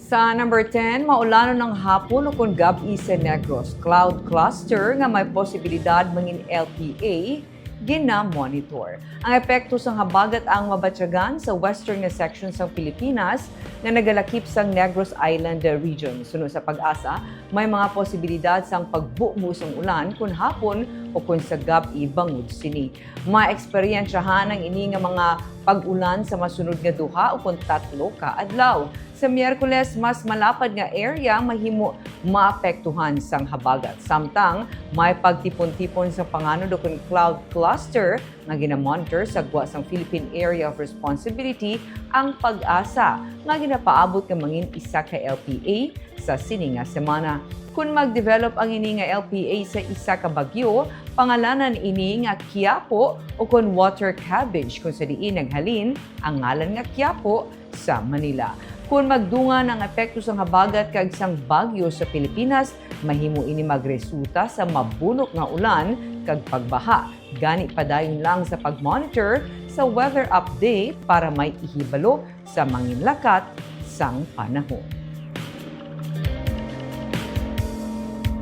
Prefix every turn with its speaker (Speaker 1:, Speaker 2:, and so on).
Speaker 1: Sa number 10, maulanon ng hapon o kung gabi sa Negros. Cloud cluster nga may posibilidad mangin LPA, gina-monitor. Ang epekto sa habagat ang mabatyagan sa western na section sa Pilipinas na nagalakip sa Negros Island region. Sunod sa pag-asa, may mga posibilidad sang pagbumusong ulan kung hapon o kung sa gabi bangod sini. Ma-eksperyensyahan ang ini nga mga pag-ulan sa masunod nga duha o kung 3 ka adlaw. Sa Miyerkules, mas malapad nga area mahimo maapektuhan sang habagat. Samtang may pagtipon-tipon sa panganod o kung cloud cluster nga ginamonitor sa gwa sang Philippine Area of Responsibility ang pag-asa nga ginapaabot nga mangin isa ka LPA sa sini nga semana. Kung mag-develop ang ini nga LPA sa isa ka bagyo, pangalanan ini nga Quiapo o kung water cabbage kung sa diin naghalin ang ngalan nga Quiapo sa Manila. Kung magdungan ang epekto sa habagat kag isang bagyo sa Pilipinas, mahimo ini magresulta sa mabunok nga ulan kag pagbaha. Gani padayon lang sa pag-monitor sa weather update para may ihibalo sa manginlakat sang panahon.